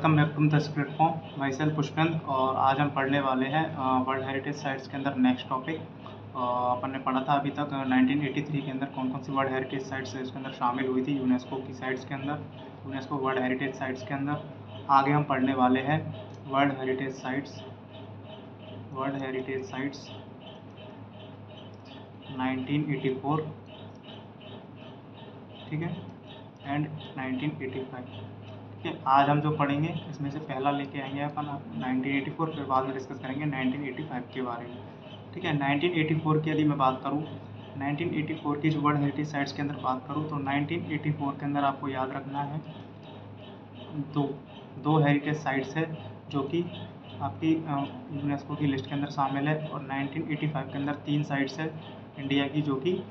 Welcome back to this platform. Myself Pushpendra और आज हम पढ़ने वाले हैं वर्ल्ड हेरिटेज साइट्स के अंदर नेक्स्ट टॉपिक। अपन ने पढ़ा था अभी तक 1983 के अंदर कौन कौन सी वर्ल्ड हेरिटेज साइट्स इसके अंदर शामिल हुई थी यूनेस्को की साइट्स के अंदर, यूनेस्को वर्ल्ड हेरिटेज साइट्स के अंदर। आगे हम पढ़ने वाले हैं वर्ल्ड हेरिटेज साइट्स 1984, ठीक है, एंड 1985। ठीक है, आज हम जो पढ़ेंगे इसमें से पहला लेके आएंगे अपन 1984, फिर बाद में डिस्कस करेंगे 1985 के बारे में। ठीक है, 1984 की यदि मैं बात करूँ, 1984 की जो वर्ल्ड हेरिटेज साइट्स के अंदर बात करूँ तो 1984 के अंदर आपको याद रखना है दो हेरिटेज साइट्स है जो कि आपकी यूनेस्को की लिस्ट के अंदर शामिल है, और 1985 के अंदर 3 साइट्स है इंडिया की जो कि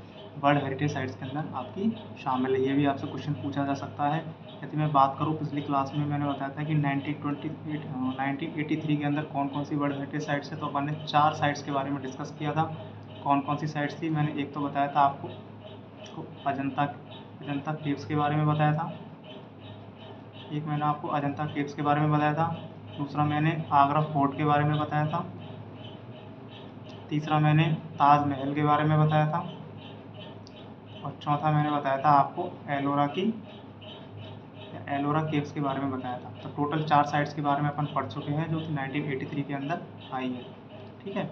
वर्ल्ड हेरिटेज साइट्स के अंदर आपकी शामिल है। ये भी आपसे क्वेश्चन पूछा जा सकता है। यदि मैं बात करूँ, पिछली क्लास में मैंने बताया था कि 1983 के अंदर कौन कौन सी वर्ल्ड हेरिटेज साइट्स है, तो अपन ने 4 साइट्स के बारे में डिस्कस किया था। कौन कौन सी साइट्स थी, मैंने एक तो बताया था आपको अजंता केव्स के बारे में बताया था, एक मैंने आपको अजंता केव्स के बारे में बताया था, दूसरा मैंने आगरा फोर्ट के बारे में बताया था, तीसरा मैंने ताजमहल के बारे में बताया था, और चौथा मैंने बताया था आपको एलोरा केव्स के बारे में बताया था। तो टोटल 4 साइट्स के बारे में अपन पढ़ चुके हैं जो कि 1983 के अंदर आई है। ठीक है,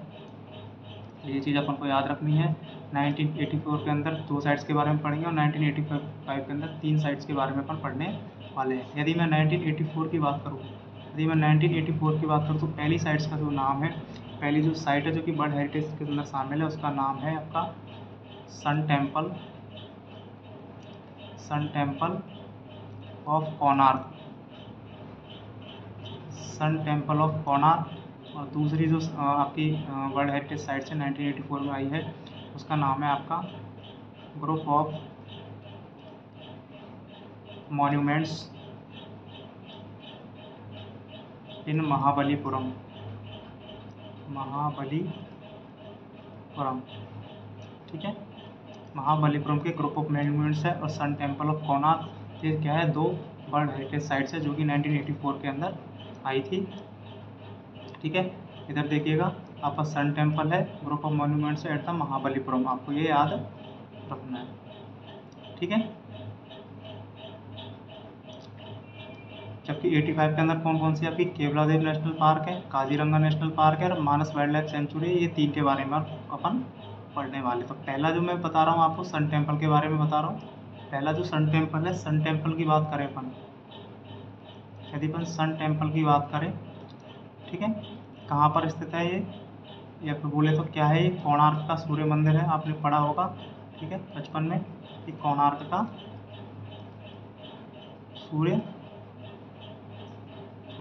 ये चीज़ अपन को याद रखनी है। 1984 के अंदर 2 साइट्स के बारे में पढ़ेंगे और 1985 के अंदर 3 साइट्स के बारे में अपन पढ़ने वाले हैं। यदि मैं 1984 की बात करूँ तो पहली साइट्स का जो नाम है, पहली जो साइट है जो कि वर्ल्ड हेरिटेज के अंदर शामिल है, उसका नाम है आपका सन टेम्पल ऑफ कोणार्क। और दूसरी जो आपकी वर्ल्ड हेरिटेज साइट से 1984 में आई है उसका नाम है आपका ग्रुप ऑफ मॉन्यूमेंट्स इन महाबलीपुरम। ठीक है, महाबलीपुरम के ग्रुप ऑफ मॉन्यूमेंट्स है, और सन टेम्पल ऑफ कोणार्क ये क्या है, 2 वर्ल्ड हेरिटेज साइट्स है जो कि 1984 के अंदर आई थी। ठीक है, इधर देखिएगा आपका सन टेम्पल है, ग्रुप ऑफ मॉन्यूमेंट्स है एट द महाबलीपुरम, आपको ये याद रखना है। ठीक है, जबकि 85 के अंदर कौन कौन सी आपकी केवलादेव नेशनल पार्क है, काजीरंगा नेशनल पार्क है और मानस वाइल्ड लाइफ सेंचुरी, ये 3 के बारे में अपन पढ़ने वाले। तो पहला जो मैं बता रहा हूँ आपको सन टेम्पल के बारे में बता रहा हूँ। पहला जो सन टेम्पल है, सन टेम्पल की बात करें अपन, यदि अपन सन टेम्पल की बात करें, ठीक है, कहाँ पर स्थित है ये, या फिर बोले तो क्या है, ये कोणार्क का सूर्य मंदिर है, आपने पढ़ा होगा। ठीक है, बचपन में कि कोणार्क का सूर्य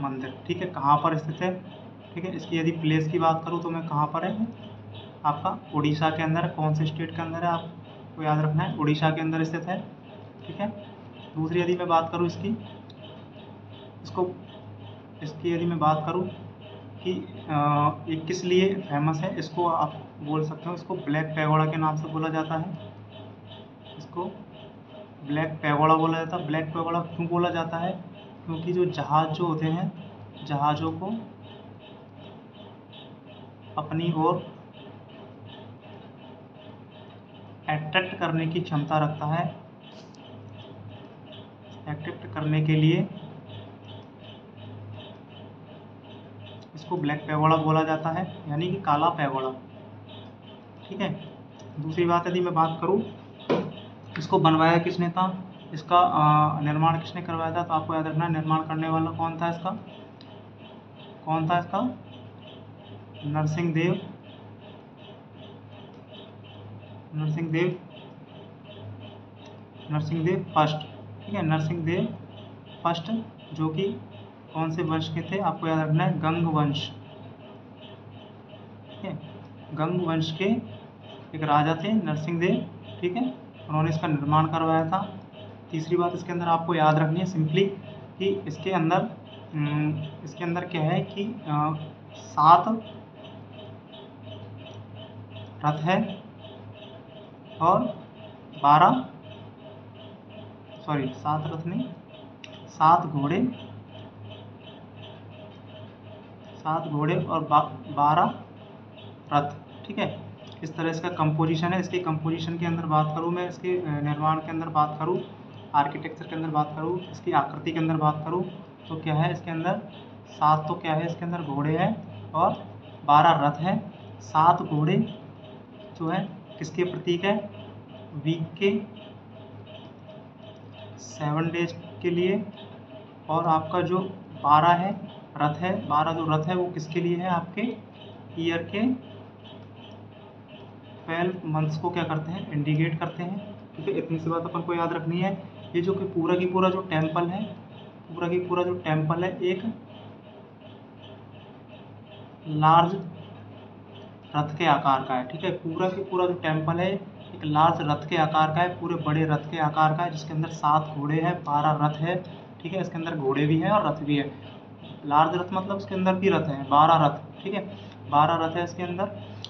मंदिर, ठीक है, कहाँ पर स्थित है। ठीक है, इसकी यदि प्लेस की बात करूँ तो मैं कहाँ पर है, आपका उड़ीसा के अंदर, कौन से स्टेट के अंदर है आपको याद रखना है, उड़ीसा के अंदर स्थित है। ठीक है, दूसरी यदि मैं बात करूँ इसकी यदि मैं बात करूँ कि ये किस लिए फेमस है, इसको आप बोल सकते हो, इसको ब्लैक पैगोडा के नाम से बोला जाता है। इसको ब्लैक पैगोडा बोला जाता है। ब्लैक पैगोडा क्यों बोला जाता है, क्योंकि जो जहाज जो होते हैं, जहाज़ों को अपनी ओर अट्रैक्ट करने की क्षमता रखता है। अट्रैक्ट करने के लिए इसको ब्लैक पैगोडा बोला जाता है, यानी कि काला पैगोडा। ठीक है, दूसरी बात यदि मैं बात करूँ, इसको बनवाया किसने था, इसका निर्माण किसने करवाया था, तो आपको याद रखना है निर्माण करने वाला कौन था इसका, नरसिंह देव फर्स्ट। ठीक है, नरसिंह देव फर्स्ट, जो कि कौन से वंश के थे, आपको याद रखना है गंग वंश। ठीक है, गंग वंश के एक राजा थे नरसिंह देव। ठीक है, उन्होंने इसका निर्माण करवाया था। तीसरी बात इसके अंदर आपको याद रखनी है सिंपली कि इसके अंदर क्या है कि 7 रथ है और 7 घोड़े 7 घोड़े और 12 रथ। ठीक है, इस तरह इसका कंपोजिशन है। इसके कंपोजिशन के अंदर बात करूँ मैं, इसके निर्माण के अंदर बात करूँ, आर्किटेक्चर के अंदर बात करूँ, इसकी आकृति के अंदर बात करूँ तो क्या है इसके अंदर 7 तो क्या है इसके अंदर घोड़े हैं और 12 रथ हैं। 7 घोड़े जो है किसके प्रतीक है, वीक के 7 डेज के लिए, और आपका जो 12 है रथ है, 12 जो रथ है वो किसके लिए है, आपके ईयर के 12 मंथ्स को क्या करते हैं, इंडिकेट करते हैं। ठीक है, इतनी सी बात अपन को याद रखनी है। ये जो कि पूरा की पूरा जो टेम्पल है, पूरा की पूरा जो टेम्पल है एक लार्ज रथ के आकार का है। ठीक है, पूरा की पूरा जो टेम्पल है एक लार्ज रथ के आकार का है, पूरे बड़े रथ के आकार का है, जिसके अंदर 7 घोड़े हैं, 12 रथ है। ठीक है, इसके अंदर घोड़े भी हैं और रथ भी है। लार्ज रथ मतलब उसके अंदर भी रथ है, 12 रथ। ठीक है, 12 रथ है इसके अंदर,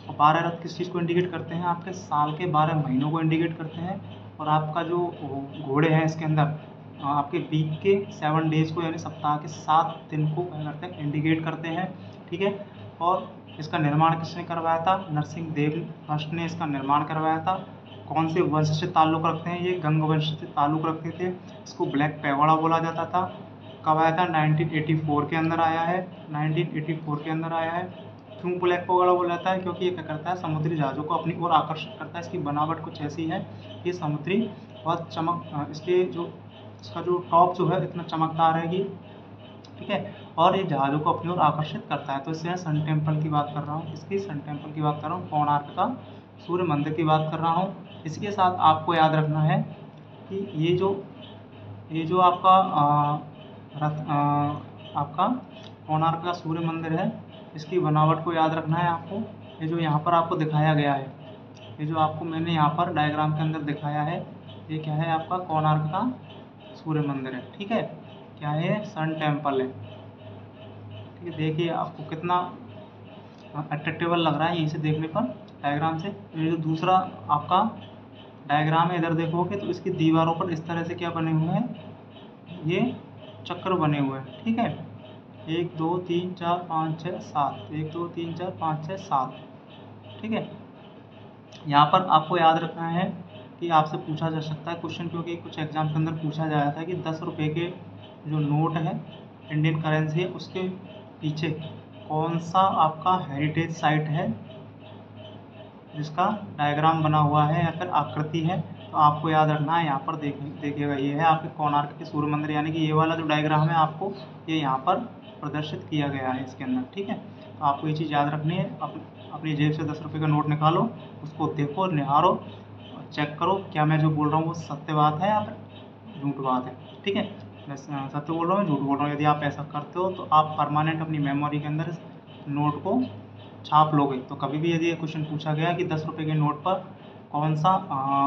और 12 रथ किस चीज़ को इंडिकेट करते हैं, आपके साल के 12 महीनों को इंडिकेट करते हैं। और आपका जो घोड़े हैं इसके अंदर आपके वीक के 7 डेज को, यानी सप्ताह के 7 दिन को क्या करते हैं, इंडिकेट करते हैं। ठीक है, और इसका निर्माण किसने करवाया था, नरसिंह देव फर्स्ट ने इसका निर्माण करवाया था। कौन से वंश से ताल्लुक़ रखते हैं, ये गंग वंश से ताल्लुक़ रखते थे। इसको ब्लैक पैगोडा बोला जाता था। कब आया था, 1984 के अंदर आया है, 1984 के अंदर आया है। क्यों ब्लैक पैगोडा बोला जाता है, क्योंकि ये क्या करता है, समुद्री जहाज़ों को अपनी ओर आकर्षित करता है। इसकी बनावट कुछ ऐसी है, ये समुद्री और इसका जो टॉप जो है इतना चमकदार है कि, ठीक है, और ये जहाज़ों को अपनी ओर आकर्षित करता है। तो इससे सन टेम्पल की बात कर रहा हूँ, इसकी सन टेम्पल की बात कर रहा हूँ, कोणार्क का सूर्य मंदिर की बात कर रहा हूँ। इसके साथ आपको याद रखना है कि ये जो आपका आपका कोणार्क का सूर्य मंदिर है, इसकी बनावट को याद रखना है आपको। ये जो यहाँ पर आपको दिखाया गया है, ये जो आपको मैंने यहाँ पर डायग्राम के अंदर दिखाया है, ये क्या है, आपका कोणार्क का सूर्य मंदिर है। ठीक है, क्या है, सन टेम्पल है। ठीक है, देखिए आपको कितना अट्रैक्टिवल लग रहा है यहीं से देखने पर डायग्राम से। ये जो दूसरा आपका डायग्राम है, इधर देखोगे तो इसकी दीवारों पर इस तरह से क्या बने हुए हैं, ये चक्र बने हुए हैं। ठीक है, 1 2 3 4 5 6 7, 1 2 3 4 5 6 7। ठीक है, यहाँ पर आपको याद रखना है कि आपसे पूछा जा सकता है क्वेश्चन, क्योंकि कुछ एग्जाम के अंदर पूछा जाया था कि 10 रुपये के जो नोट है, इंडियन करेंसी है, उसके पीछे कौन सा आपका हेरिटेज साइट है जिसका डायग्राम बना हुआ है या फिर आकृति है। तो आपको याद रखना है, यहाँ पर देखिएगा, ये है आपके कोणार्क के सूर्य मंदिर, यानी कि ये वाला जो डायग्राम है आपको ये यहाँ पर प्रदर्शित किया गया है इसके अंदर। ठीक है, तो आपको ये चीज़ याद रखनी है। अपनी जेब से 10 रुपये का नोट निकालो, उसको देखो, निहारो, चेक करो क्या मैं जो बोल रहा हूँ वो सत्य बात है या फिर झूठ बात है। ठीक है, मैं सत्य बोल रहा हूँ, झूठ बोल रहा हूँ। यदि आप ऐसा करते हो तो आप परमानेंट अपनी मेमोरी के अंदर इस नोट को छाप लोगे। तो कभी भी यदि ये क्वेश्चन पूछा गया कि 10 रुपये के नोट पर कौन सा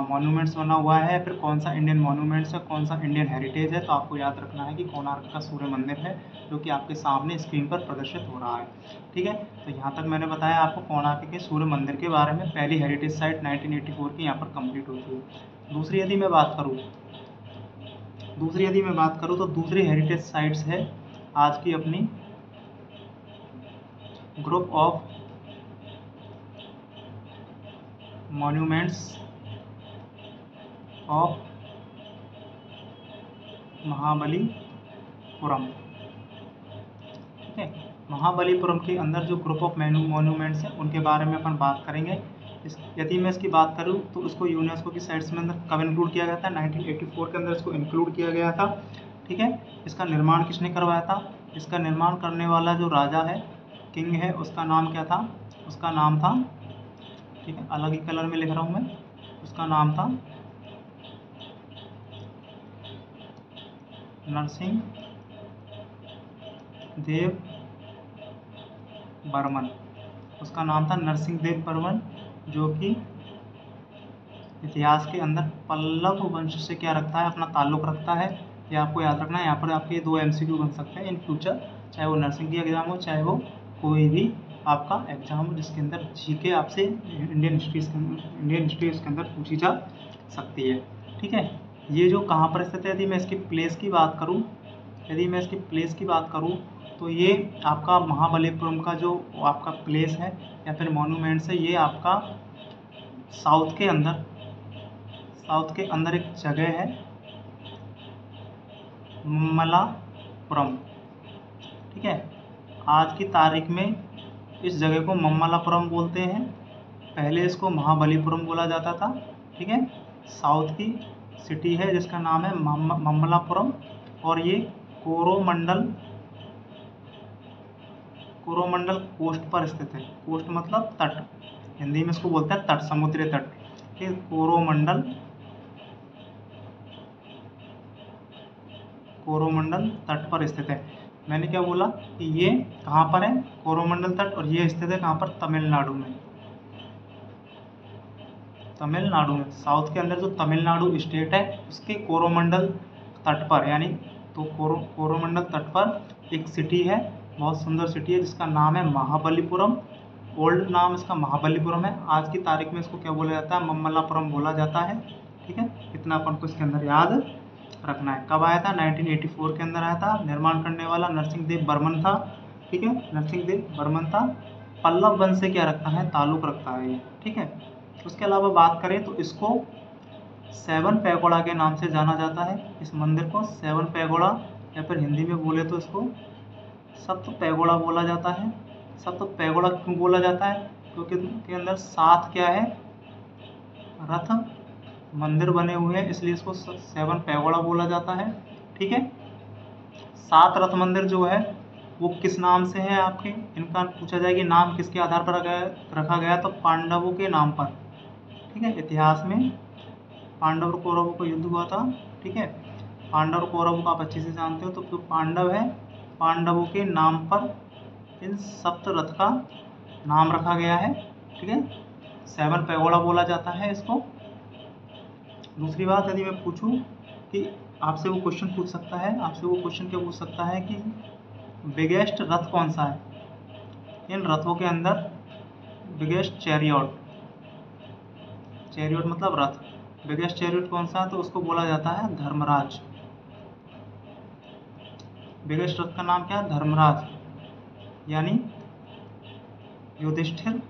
मॉन्यूमेंट्स बना हुआ है, फिर कौन सा इंडियन मॉन्यूमेंट्स है, कौन सा इंडियन हेरिटेज है, तो आपको याद रखना है कि कोणार्क का सूर्य मंदिर है, जो कि आपके सामने स्क्रीन पर प्रदर्शित हो रहा है। ठीक है, तो यहाँ तक मैंने बताया आपको कोणार्क के सूर्य मंदिर के बारे में। पहली हेरिटेज साइट 1984 की यहाँ पर कंप्लीट होती है। दूसरी यदि मैं बात करूँ तो दूसरी हेरिटेज साइट्स है आज की अपनी group of monuments of Mahabalipuram. ठीक है, महाबलीपुरम के अंदर जो ग्रुप ऑफ मॉन्यूमेंट्स हैं उनके बारे में अपन बात करेंगे। यदि मैं इसकी बात करूं तो इसको यूनेस्को की साइट्स में अंदर कब इंक्लूड किया गया था, 1984 के अंदर इसको इंक्लूड किया गया था। ठीक है, इसका निर्माण किसने करवाया था, इसका निर्माण करने वाला जो राजा है, किंग है, उसका नाम क्या था, उसका नाम था, ठीक है, अलग ही कलर में लिख रहा हूँ मैं, उसका नाम था नरसिंह देव बर्मन। उसका नाम था नरसिंह देव बर्मन, जो कि इतिहास के अंदर पल्लव वंश से क्या रखता है, अपना ताल्लुक़ रखता है। ये आपको याद रखना है। यहाँ पर आपके 2 MCQ बन सकते हैं इन फ्यूचर, चाहे वो नर्सिंग की एग्ज़ाम हो, चाहे वो कोई भी आपका एग्जाम हो जिसके अंदर जीके आपसे इंडियन हिस्ट्री इसके अंदर पूछी जा सकती है। ठीक है, ये जो कहाँ पर स्थित है, यदि मैं इसकी प्लेस की बात करूँ तो ये आपका महाबलीपुरम का जो आपका प्लेस है या फिर मॉन्यूमेंट्स है, ये आपका साउथ के अंदर एक जगह है ममल्लापुरम। ठीक है, आज की तारीख में इस जगह को ममल्लापुरम बोलते हैं, पहले इसको महाबलीपुरम बोला जाता था। ठीक है, साउथ की सिटी है जिसका नाम है ममल्लापुरम, और ये कोरोमंडल कोस्ट पर स्थित है। कोस्ट मतलब तट, हिंदी में इसको बोलते हैं तट, समुद्री तट। ठीक है, कोरोमंडल तट पर स्थित है। मैंने क्या बोला कि ये कहाँ पर है, कोरोमंडल तट, और ये स्थित है कहाँ पर, तमिलनाडु में। साउथ के अंदर जो तमिलनाडु स्टेट है उसके कोरोमंडल तट पर, यानी तो कोरोमंडल तट पर एक सिटी है, बहुत सुंदर सिटी है जिसका नाम है महाबलीपुरम। ओल्ड नाम इसका महाबलीपुरम है, आज की तारीख में इसको क्या बोला जाता है, ममल्लापुरम बोला जाता है। ठीक है, इतना अपन को इसके अंदर याद रखना है। कब आया था, 1984 के अंदर आया था। निर्माण करने वाला नरसिंह देव बर्मन था। ठीक है, नरसिंह देव बर्मन था। पल्लव वंश से क्या रखता है, ताल्लुक रखता है ये। ठीक है, उसके अलावा बात करें तो इसको 7 पैगोडा के नाम से जाना जाता है। इस मंदिर को 7 पैगोडा, या फिर हिंदी में बोले तो इसको सप्त पैगोडा बोला जाता है। सप्त पैगोडा क्यों बोला जाता है, क्योंकि इसके अंदर 7 क्या है, रथ मंदिर बने हुए हैं, इसलिए इसको 7 पैगोडा बोला जाता है। ठीक है, 7 रथ मंदिर जो है वो किस नाम से है आपके, इनका पूछा जाए कि नाम किसके आधार पर रखा गया, तो पांडवों के नाम पर। ठीक है, इतिहास में पांडव और कौरवों का युद्ध हुआ था। ठीक है, पांडव और कौरवों को आप अच्छे से जानते हो, तो जो पांडव है, पांडवों के नाम पर इन सप्त रथ का नाम रखा गया है। ठीक है, 7 पैगोडा बोला जाता है इसको। दूसरी बात, यदि मैं पूछूं कि आपसे वो क्वेश्चन पूछ सकता है, आपसे वो क्वेश्चन क्या पूछ सकता है कि बिगेस्ट रथ कौन सा है, इन रथों के अंदर बिगेस्ट चैरियट मतलब रथ, बिगेस्ट चैरियट कौन सा है, तो उसको बोला जाता है धर्मराज। बिगेस्ट रथ का नाम क्या है, धर्मराज, यानी युधिष्ठिर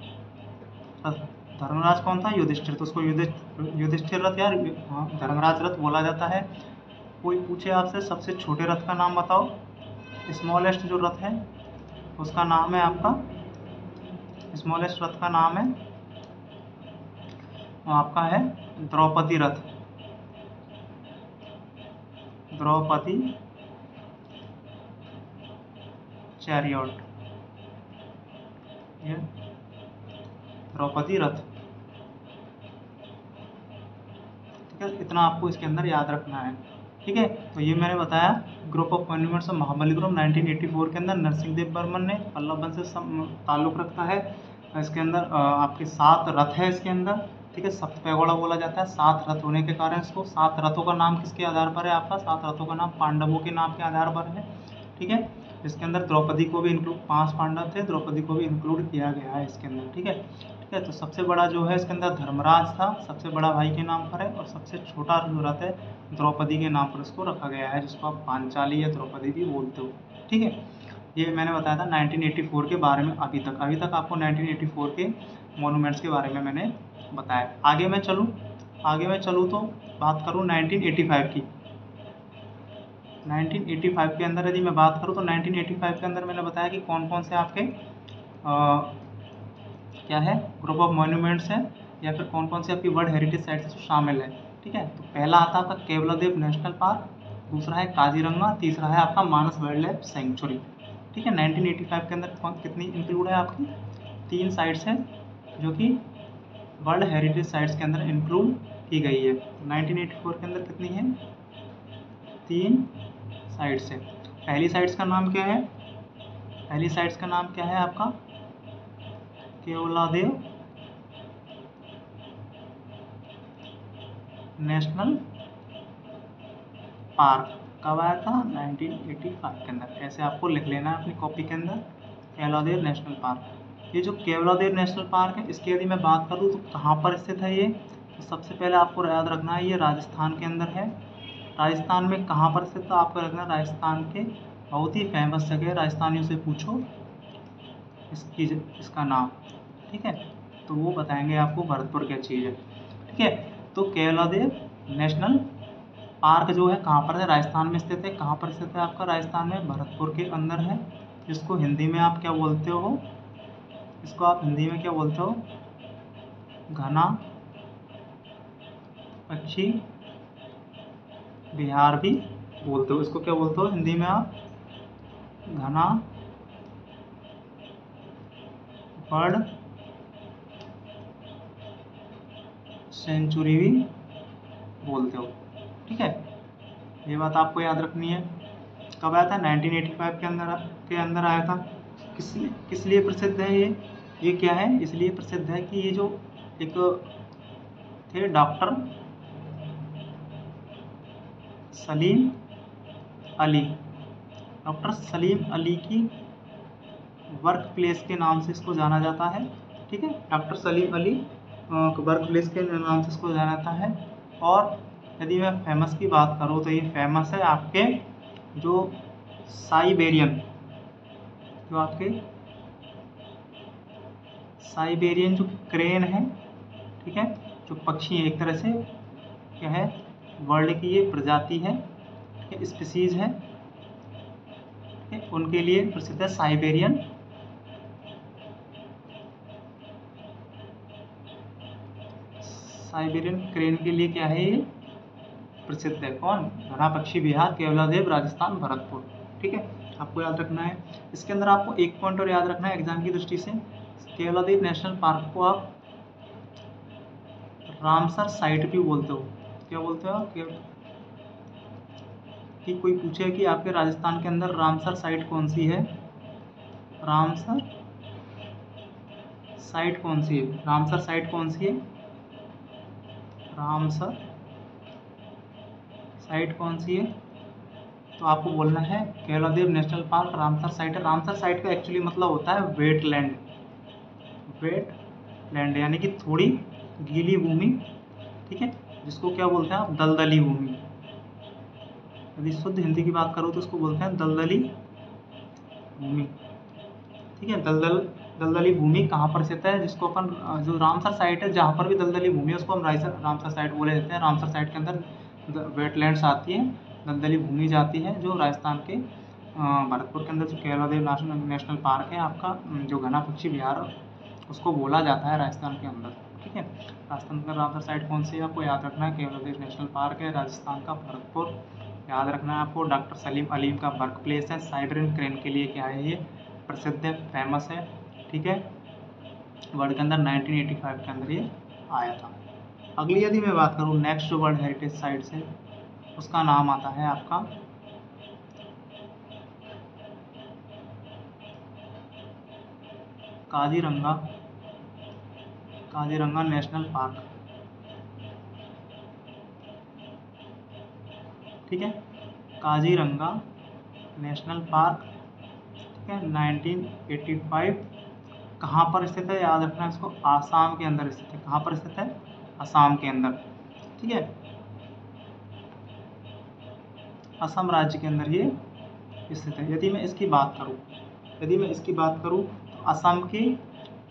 रथ। धर्मराज कौन था, युधिष्ठिर, तो उसको युधिष्ठिर रथ या धर्मराज रथ बोला जाता है। कोई पूछे आपसे सबसे छोटे रथ का नाम बताओ, स्मॉलेस्ट जो रथ है उसका नाम है आपका, स्मॉलेस्ट रथ का नाम है आपका है द्रौपदी रथ। द्रौपदी चैरियट, ये द्रौपदी रथ। ठीक है, इतना आपको इसके अंदर याद रखना है। ठीक है, तो ये मैंने बताया group of monuments of Mahabalipuram 1984 के अंदर नरसिंह देव बर्मन ने, पल्लव वंश से ताल्लुक रखता है। इसके अंदर आपके 7 रथ है इसके अंदर। ठीक है, सप्त पैगोडा बोला जाता है, 7 रथ होने के कारण इसको। 7 रथों का नाम किसके आधार पर है आपका, 7 रथों का नाम पांडवों के नाम के आधार पर है। ठीक है, इसके अंदर द्रौपदी को भी इंक्लूड, 5 पांडव थे, द्रौपदी को भी इंक्लूड किया गया है इसके अंदर। ठीक है, तो सबसे बड़ा जो है इसके अंदर धर्मराज था, सबसे बड़ा भाई के नाम पर है, और सबसे छोटा जो रथ है द्रौपदी के नाम पर इसको रखा गया है, जिसको आप पांचाली या द्रौपदी भी बोलते हो। ठीक है, ये मैंने बताया था 1984 के बारे में। अभी तक आपको 1984 के मोनूमेंट्स के बारे में मैंने बताया। आगे मैं चलूँ तो बात करूँ 1985 की। 1985 के अंदर यदि मैं बात करूँ तो 1985 के अंदर मैंने बताया कि कौन कौन से आपके क्या है, ग्रुप ऑफ मॉन्यूमेंट्स है, या फिर कौन कौन से आपकी वर्ल्ड हेरिटेज साइट्स शामिल है। ठीक है, तो पहला आता है आपका केवलादेव नेशनल पार्क, दूसरा है काजीरंगा, तीसरा है आपका मानस वाइल्ड लाइफ सेंचुरी। ठीक है, 1985 के अंदर कितनी इंक्लूड है आपकी, 3 साइट्स है जो कि वर्ल्ड हेरिटेज साइट्स के अंदर इंक्लूड की गई है। 1984 के अंदर कितनी है, 3 साइट्स है। पहली साइट्स का नाम क्या है, पहली साइट्स का नाम क्या है आपका, केवलादेव नेशनल पार्क। कब आया था, 1985 के अंदर। ऐसे आपको लिख लेना है अपनी कॉपी के अंदर, केवलादेव नेशनल पार्क। ये जो केवलादेव नेशनल पार्क है, इसकी यदि मैं बात करूँ तो कहाँ पर स्थित है ये, तो सबसे पहले आपको याद रखना है ये राजस्थान के अंदर है। राजस्थान में कहाँ पर स्थित, तो आपको रखना है राजस्थान के बहुत ही फेमस जगह है, राजस्थानियों से पूछो इसका नाम, ठीक है, तो वो बताएंगे आपको भरतपुर क्या चीज़ है, ठीक है। तो केवलादेव नेशनल पार्क जो है कहाँ पर है, राजस्थान में स्थित है। कहाँ पर स्थित है आपका, राजस्थान में भरतपुर के अंदर है। इसको हिंदी में आप क्या बोलते हो, इसको आप हिंदी में क्या बोलते हो, घना पक्षी विहार भी बोलते हो। इसको क्या बोलते हो हिंदी में आप, घना बर्ड सेंचुरी भी बोलते हो, ठीक है। ये बात आपको याद रखनी है। कब आया था, 1985 के अंदर आया था। किस लिए प्रसिद्ध है ये क्या है, इसलिए प्रसिद्ध है कि ये जो एक थे डॉक्टर सलीम अली, डॉक्टर सलीम अली की वर्क प्लेस के नाम से इसको जाना जाता है, ठीक है। Doctor Salim Ali work place के नाम से इसको जाना जाता है। और यदि मैं फेमस की बात करूँ तो ये फेमस है आपके जो साइबेरियन, जो आपके साइबेरियन जो क्रेन है, ठीक है, जो पक्षी है एक तरह से क्या है, वर्ल्ड की ये प्रजाति है, ठीक है, स्पीसीज है, ठीक है, उनके लिए प्रसिद्ध है साइबेरियन क्रेन के लिए क्या है ये प्रसिद्ध है। कौन, घना पक्षी विहार केवलादेव राजस्थान भरतपुर, ठीक है, आपको याद रखना है। इसके अंदर आपको एक पॉइंट और याद रखना है एग्जाम की दृष्टि से, केवलादेव नेशनल पार्क को आप रामसर साइट भी बोलते हो। क्या बोलते हो आप, कि कोई पूछे कि आपके राजस्थान के अंदर रामसर साइट कौन सी है, रामसर साइट कौन सी है, रामसर साइट कौन सी है, रामसर साइट कौन सी है, तो आपको बोलना है Keoladeo national park Ramsar site है। रामसर साइट का एक्चुअली मतलब होता है वेटलैंड, वेटलैंड यानी कि थोड़ी गीली भूमि, ठीक है, जिसको क्या बोलते हैं आप, दलदली भूमि। यदि शुद्ध हिंदी की बात करो तो उसको बोलते हैं दलदली भूमि, ठीक है। दलदली भूमि कहाँ पर स्थित है, जिसको अपन जो रामसर साइट है जहाँ पर भी दलदली भूमि है उसको हम रामसर साइट बोले जाते हैं। रामसर साइट के अंदर वेटलैंड्स आती हैं, दलदली भूमि जाती है, जो राजस्थान के भरतपुर के अंदर जो केवलादेव नेशनल पार्क है आपका, जो घना पक्षी विहार उसको बोला जाता है राजस्थान के अंदर, ठीक है। राजस्थान का रामसर साइट कौन सी है आपको याद रखना है, केवलादेव नेशनल पार्क है, राजस्थान का भरतपुर याद रखना है आपको। डॉक्टर सलीम अलीम का वर्क प्लेस है, साइबेरियन क्रेन के लिए क्या है ये प्रसिद्ध है, फेमस है, ठीक है। वर्ल्ड के अंदर 1985 के अंदर ये आया था। अगली यदि मैं बात करूँ नेक्स्ट जो वर्ल्ड हेरिटेज साइट से, उसका नाम आता है आपका काजीरंगा नेशनल पार्क, ठीक है, काजीरंगा नेशनल पार्क, ठीक है, 1985 कहाँ पर स्थित है याद रखना है इसको, आसाम के अंदर स्थित है। कहाँ पर स्थित है, आसाम के अंदर, ठीक है, असम राज्य के अंदर ये स्थित है। यदि मैं इसकी बात करूँ तो असम की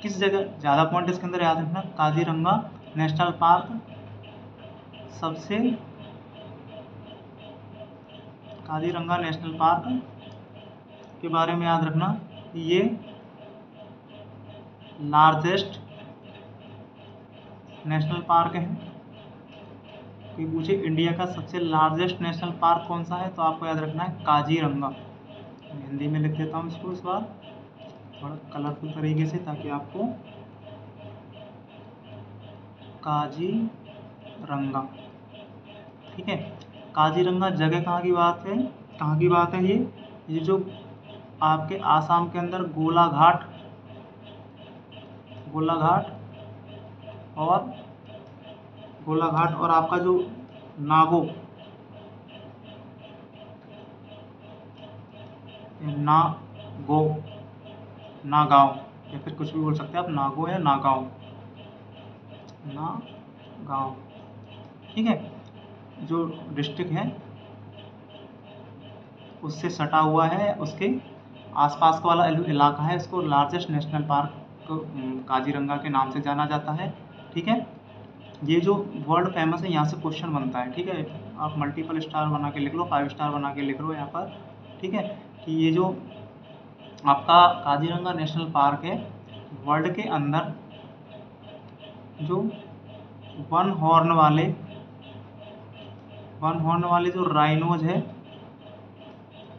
किस जगह, ज़्यादा पॉइंट इसके अंदर याद रखना, काजीरंगा नेशनल पार्क सबसे, काजीरंगा नेशनल पार्क के बारे में याद रखना, ये लार्जेस्ट नेशनल पार्क है। कोई पूछे इंडिया का सबसे लार्जेस्ट नेशनल पार्क कौन सा है, तो आपको याद रखना है काजीरंगा। हिंदी में लिख देता हूँ इसको इस बार थोड़ा कलरफुल तरीके से, ताकि आपको काजीरंगा, ठीक है। काजीरंगा जगह कहाँ की बात है, ये जो आपके आसाम के अंदर गोलाघाट और आपका जो नागांव या फिर कुछ भी बोल सकते हैं आप, नागो या नागांव, ठीक है, जो डिस्ट्रिक्ट है उससे सटा हुआ है, उसके आसपास का वाला इलाका है, इसको लार्जेस्ट नेशनल पार्क काजीरंगा के नाम से जाना जाता है। ठीक है, ये जो वर्ल्ड फेमस है, यहाँ से क्वेश्चन बनता है। ठीक है, आप मल्टीपल स्टार बना के लिख लो, 5 स्टार बना के लिख लो यहाँ पर। ठीक है, कि ये जो आपका काजीरंगा नेशनल पार्क है, वर्ल्ड के अंदर जो वन हॉर्न वाले जो राइनोज है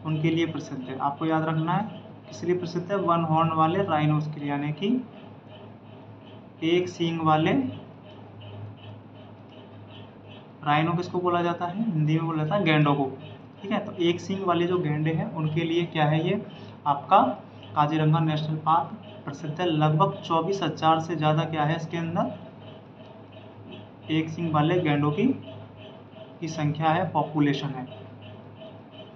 उनके लिए प्रसिद्ध है। आपको याद रखना है किस लिए प्रसिद्ध है, वन हॉर्न वाले राइनोज के लिए, यानी कि एक सींग वाले। राइनो किसको बोला जाता है, हिंदी में बोला जाता है गैंडों को। ठीक है, तो एक सींग वाले जो गैंडे हैं उनके लिए क्या है, ये आपका काजीरंगा नेशनल पार्क प्रसिद्ध है। लगभग 24,000 से ज़्यादा क्या है इसके अंदर, एक सींग वाले गैंडों की संख्या है, पॉपुलेशन है।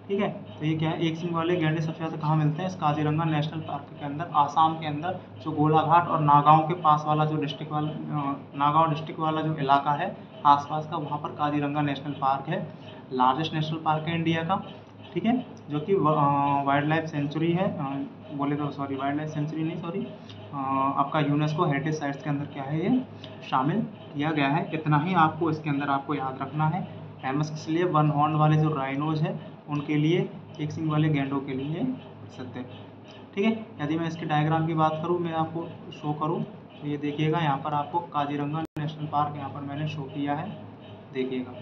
ठीक है, तो ये क्या है, एक सींग वाले गैंडे सबसे ज़्यादा कहाँ मिलते हैं, इस काजीरंगा नेशनल पार्क के अंदर, आसाम के अंदर जो गोलाघाट और नागांव के पास वाला जो नागांव डिस्ट्रिक्ट वाला जो इलाका है आसपास का, वहाँ पर काजीरंगा नेशनल पार्क है। लार्जेस्ट नेशनल पार्क है इंडिया का। ठीक है, जो कि वाइल्ड लाइफ सेंचुरी है, बोले तो सॉरी वाइल्ड लाइफ सेंचुरी नहीं, सॉरी आपका यूनेस्को हेरिटेज साइट्स के अंदर क्या है, ये शामिल किया गया है। इतना ही आपको इसके अंदर आपको याद रखना है। फेमस इसलिए वन हॉर्न वाले जो राइनोज है उनके लिए, एक सिंग वाले गैंडों के लिए प्रसिद्ध है। ठीक है, यदि मैं इसके डायग्राम की बात करूँ, मैं आपको शो करूँ, तो ये देखिएगा यहाँ पर आपको काजीरंगा नेशनल पार्क यहाँ पर मैंने शो किया है। देखिएगा,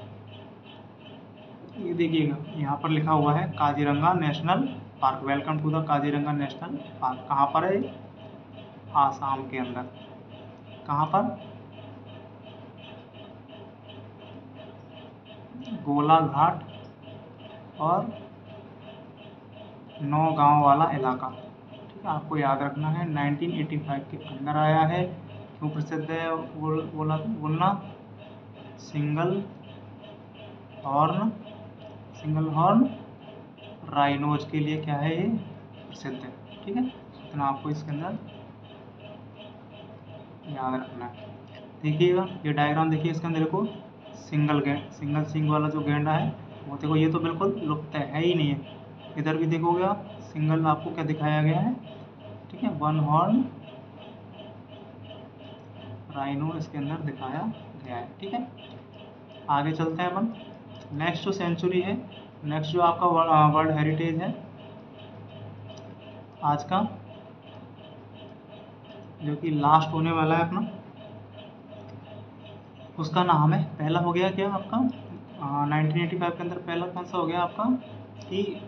ये देखिएगा यहाँ पर लिखा हुआ है Kaziranga national park, welcome to the Kaziranga national park. कहाँ पर है, आसाम के अंदर। कहाँ पर, गोलाघाट और नौगांव वाला इलाका। ठीक है, आपको याद रखना है। 1985 के अंदर आया है। क्यों प्रसिद्ध है, बोलना, सिंगल हॉर्न राइनोज के लिए क्या है, ये प्रसिद्ध है। ठीक है, इतना आपको इसके अंदर याद रखना है। देखिएगा ये डायग्राम, देखिए इसके अंदर देखो सिंगल सिंग वाला जो गेंडा है वो देखो, ये तो बिल्कुल लुप्त है ही नहीं है। इधर भी देखोगे आप, सिंगल आपको क्या दिखाया गया है। ठीक है, वन हॉर्न राइनो इसके अंदर दिखाया गया है। ठीक है, आगे चलते हैं अपन। नेक्स्ट जो सेंचुरी है, नेक्स्ट जो आपका वर्ल्ड हेरिटेज है आज का, जो कि लास्ट होने वाला है अपना, उसका नाम है, पहला हो गया क्या आपका 1985 के अंदर पहला कौन सा हो गया आपका, कि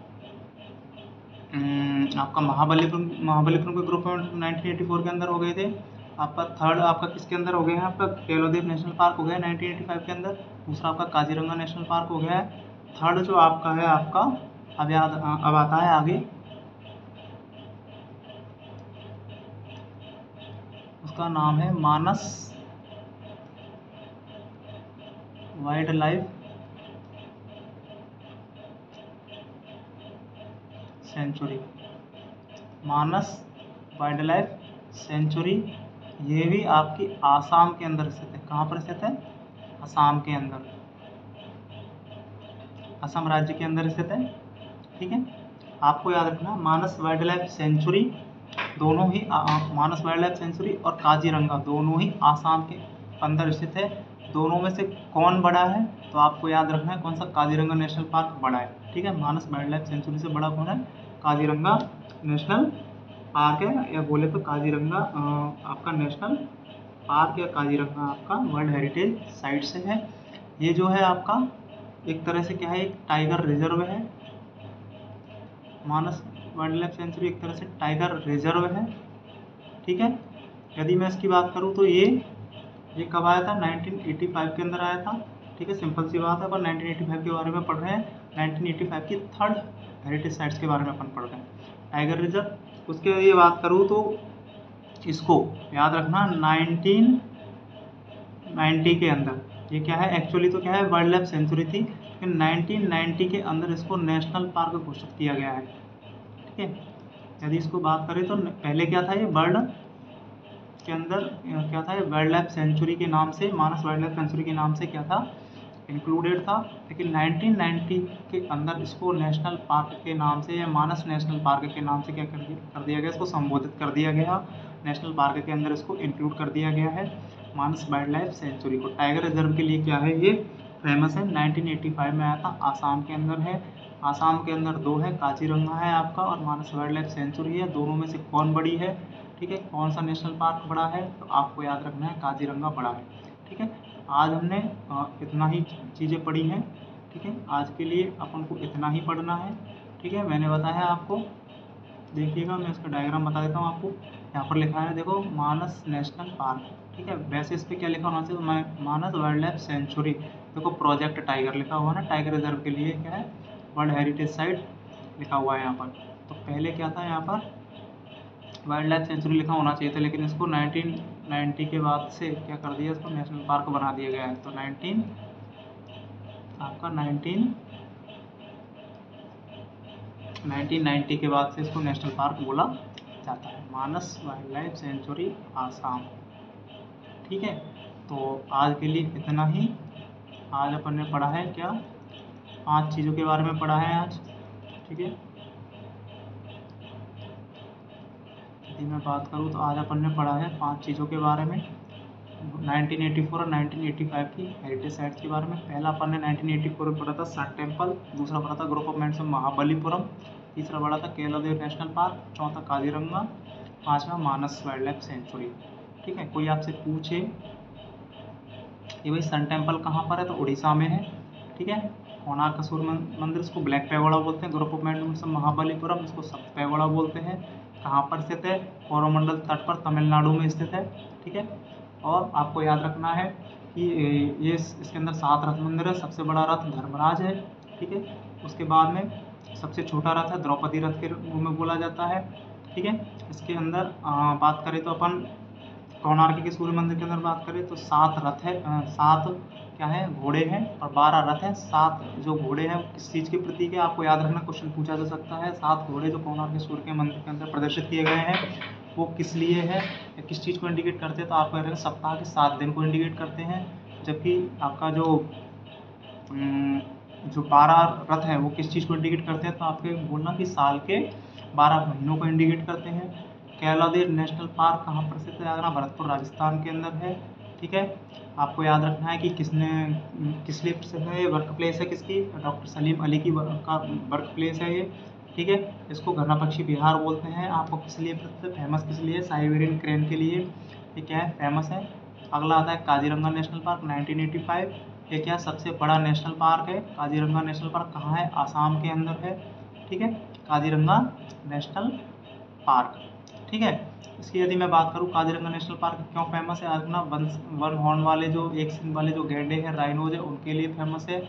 आपका महाबलीपुरम के ग्रुप में 1984 के अंदर हो गए थे। आपका थर्ड आपका किसके अंदर हो गया है, आपका केलोदीप नेशनल पार्क हो गया 1985 के अंदर। दूसरा आपका काजीरंगा नेशनल पार्क हो गया है। थर्ड जो आपका है आपका, अब आता है आगे, उसका नाम है मानस वाइल्ड लाइफ सेंचुरी। मानस वाइल्ड लाइफ सेंचुरी, ये भी आपकी आसाम के अंदर स्थित है। कहाँ पर स्थित है, असम के अंदर, असम राज्य के अंदर स्थित है। ठीक है, आपको याद रखना मानस वाइल्ड लाइफ सेंचुरी दोनों ही मानस वाइल्ड लाइफ सेंचुरी और काजीरंगा दोनों ही आसाम के अंदर स्थित है। दोनों में से कौन बड़ा है, तो आपको याद रखना है कौन सा, काजीरंगा नेशनल पार्क बड़ा है। ठीक है, मानस वाइल्ड लाइफ सेंचुरी से बड़ा कौन है, काजीरंगा नेशनल पार्क है, या बोले तो काजीरंगा आपका नेशनल पार्क या काजीरंगा आपका वर्ल्ड हेरिटेज साइट से है। ये जो है आपका एक तरह से क्या है, एक टाइगर रिजर्व है। मानस वाइल्ड लाइफ सेंचुरी एक तरह से टाइगर रिजर्व है। ठीक है, यदि मैं इसकी बात करूँ तो ये कब आया था, 1985 के अंदर आया था। ठीक है, सिंपल सी बात है, अपन 1985 के बारे में पढ़ रहे हैं। 1985 की थर्ड हेरिटेज साइट्स के बारे में अपन पढ़ रहे हैं, टाइगर रिजर्व। उसके ये बात करूँ तो इसको याद रखना, 1990 के अंदर ये क्या है, एक्चुअली तो क्या है वाइल्ड लाइफ सेंचुरी थी, लेकिन 1990 के अंदर इसको नेशनल पार्क घोषित किया गया है। ठीक है, यदि इसको बात करें तो पहले क्या था, ये वर्ल्ड के अंदर क्या था, वाइल्ड लाइफ सेंचुरी के नाम से, मानस वाइल्ड लाइफ सेंचुरी के नाम से क्या था, इंक्लूडेड था, लेकिन 1990 के अंदर इसको नेशनल पार्क के नाम से या मानस नेशनल पार्क के नाम से क्या कर दिया गया, इसको संबोधित कर दिया गया। नेशनल पार्क के अंदर इसको इंक्लूड कर दिया गया है मानस वाइल्ड लाइफ सेंचुरी को। टाइगर रिजर्व के लिए क्या है, ये फेमस है, 1985 में आया था, आसाम के अंदर है। आसाम के अंदर दो है, काजीरंगा है आपका और मानस वाइल्ड लाइफ सेंचुरी है। दोनों में से कौन बड़ी है, ठीक है, कौन सा नेशनल पार्क बड़ा है, तो आपको याद रखना है काजीरंगा बड़ा है। ठीक है, आज हमने इतना ही चीज़ें पढ़ी हैं। ठीक है, आज के लिए अपन को इतना ही पढ़ना है। ठीक है, मैंने बताया आपको, देखिएगा मैं इसका डायग्राम बता देता हूँ आपको। यहाँ पर लिखा है देखो, मानस नेशनल पार्क। ठीक है, वैसे इस पर क्या लिखा होना चाहिए, मानस वाइल्ड लाइफ सेंचुरी। देखो प्रोजेक्ट टाइगर लिखा हुआ है ना, टाइगर रिजर्व के लिए क्या है, वर्ल्ड हेरिटेज साइट लिखा हुआ है यहाँ पर। तो पहले क्या था, यहाँ पर वाइल्ड लाइफ सेंचुरी लिखा होना चाहिए था, लेकिन इसको 1990 के बाद से क्या कर दिया, इसको नेशनल पार्क बना दिया गया है। तो 1990 के बाद से इसको नेशनल पार्क बोला जाता है, मानस वाइल्ड लाइफ सेंचुरी आसाम। ठीक है, तो आज के लिए इतना ही। आज अपन ने पढ़ा है क्या, 5 चीज़ों के बारे में पढ़ा है आज। ठीक है, यदि मैं बात करूँ तो आज अपन ने पढ़ा है 5 चीज़ों के बारे में, 1984 और 1985 की हेरिटेज साइट्स के बारे में। पहला अपन ने 1984 में पढ़ा था सन टेम्पल, दूसरा पढ़ा था ग्रुप ऑफ मोन्यूमेंट्स महाबलीपुरम, तीसरा पढ़ा था केवलादेव नेशनल पार्क, चौथा काजीरंगा, पाँचवा मानस वाइल्ड लाइफ सेंचुरी। ठीक है, कोई आपसे पूछे ये भाई सन टेम्पल कहाँ पर है, तो उड़ीसा में है। ठीक है, कोणार्क का सूर्य मंदिर, इसको ब्लैक पैगोडा बोलते हैं। ग्रुप ऑफ मोन्यूमेंट्स महाबलीपुरम, इसको सप्त पैगोडा बोलते हैं। कहाँ पर स्थित है, कोरोमंडल तट पर, तमिलनाडु में स्थित है। ठीक है, और आपको याद रखना है कि ये इसके अंदर 7 रथ मंदिर है। सबसे बड़ा रथ धर्मराज है। ठीक है, उसके बाद में सबसे छोटा रथ है द्रौपदी रथ के रूप में बोला जाता है। ठीक है, इसके अंदर बात करें तो अपन कोणार्क के सूर्य मंदिर के अंदर बात करें तो 7 रथ है, 7 क्या है, घोड़े हैं और 12 रथ हैं। 7 जो घोड़े हैं वो किस चीज़ के प्रतीक है, आपको याद रखना, क्वेश्चन पूछा जा सकता है। 7 घोड़े जो कोणार्क के सूर्य के मंदिर के अंदर प्रदर्शित किए गए हैं वो किस लिए है या किस चीज़ को इंडिकेट करते हैं, तो आपको याद रखना सप्ताह के 7 दिन को इंडिकेट करते हैं। जबकि आपका जो 12 रथ है वो किस चीज़ को इंडिकेट करते हैं, तो आपके बोलना कि साल के 12 महीनों को इंडिकेट करते हैं। केवलादेव नेशनल पार्क कहाँ पर स्थित है, भरतपुर राजस्थान के अंदर है। ठीक है, आपको याद रखना है कि किस लिए प्रसिद्ध है, ये वर्क प्लेस है किसकी, डॉक्टर सलीम अली की का वर्क प्लेस है ये। ठीक है, इसको घना पक्षी बिहार बोलते हैं। आपको किस लिए प्रसिद्ध, फेमस किस लिए, साइबेरियन क्रेन के लिए ये क्या है, फेमस है। अगला आता है काजीरंगा नेशनल पार्क 1985। ये क्या सबसे बड़ा नेशनल पार्क है। काजीरंगा नेशनल पार्क कहाँ है, आसाम के अंदर है। ठीक है, काजीरंगा नेशनल पार्क। ठीक है, इसकी यदि मैं बात करूँ काजीरंगा नेशनल पार्क क्यों फेमस है, आज ना वन हॉर्न वाले जो एक सिंग वाले जो गैंडे हैं, राइनोज है, उनके लिए फेमस है।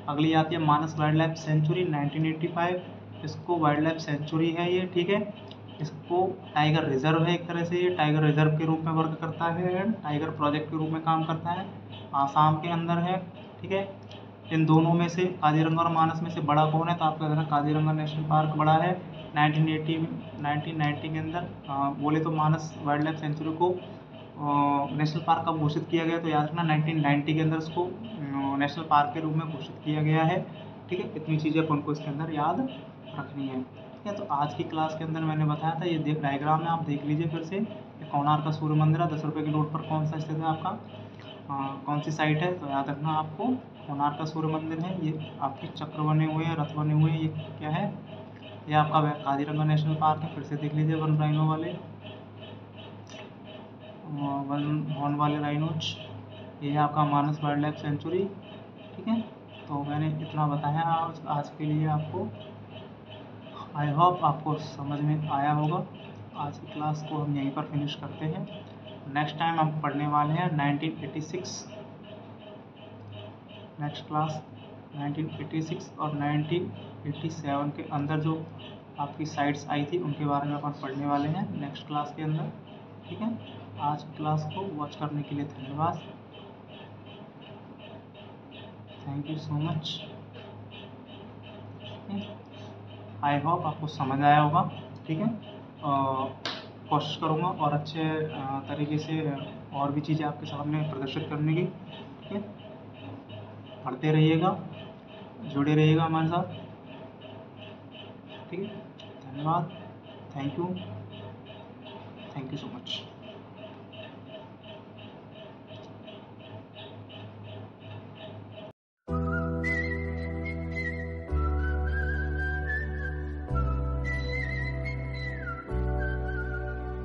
अगली आती है मानस वाइल्ड लाइफ सेंचुरी 1985, इसको वाइल्ड लाइफ सेंचुरी है ये। ठीक है, इसको टाइगर रिजर्व है, एक तरह से ये टाइगर रिजर्व के रूप में वर्क करता है, टाइगर प्रोजेक्ट के रूप में काम करता है, आसाम के अंदर है। ठीक है, इन दोनों में से काजीरंगा और मानस में से बड़ा कौन है, तो आपको कहना काजीरंगा नेशनल पार्क बड़ा है। 1990 के अंदर बोले तो मानस वाइल्ड लाइफ सेंचुरी को नेशनल पार्क कब घोषित किया गया, तो याद रखना 1990 के अंदर इसको नेशनल पार्क के रूप में घोषित किया गया है। ठीक है, इतनी चीज़ें अपन को इसके अंदर याद रखनी है। ठीक है, तो आज की क्लास के अंदर मैंने बताया था, ये डायग्राम में आप देख लीजिए फिर से। कोणार्क का सूर्य मंदिर है, 10 रुपये की नोट पर कौन सा स्थित है आपका, कौन सी साइट है, तो याद रखना आपको कोणार्क का सूर्य मंदिर है। ये आपके चक्र बने हुए हैं, रथ बने हुए हैं, ये क्या है, ये आपका काजीरंगा नेशनल पार्क है। फिर से देख लीजिए, वन राइनो वाले, वन हॉर्न वाले राइनोज, ये है आपका मानस वाइल्ड लाइफ सेंचुरी। ठीक है, तो मैंने इतना बताया आज के लिए आपको। आई होप आपको समझ में आया होगा। आज की क्लास को हम यहीं पर फिनिश करते हैं। नेक्स्ट टाइम हम पढ़ने वाले हैं 1986, नेक्स्ट क्लास 1986 और 1987 के अंदर जो आपकी साइट्स आई थी उनके बारे में अपन पढ़ने वाले हैं नेक्स्ट क्लास के अंदर। ठीक है, आज की क्लास को वॉच करने के लिए धन्यवाद। Thank you so much. I hope आपको समझ आया होगा। ठीक है, कोशिश करूँगा और अच्छे तरीके से और भी चीज़ें आपके सामने प्रदर्शित करने की। ठीक है, पढ़ते रहिएगा, जुड़े रहिएगा हमारे साथ। ठीक है, धन्यवाद, थैंक यू सो मच।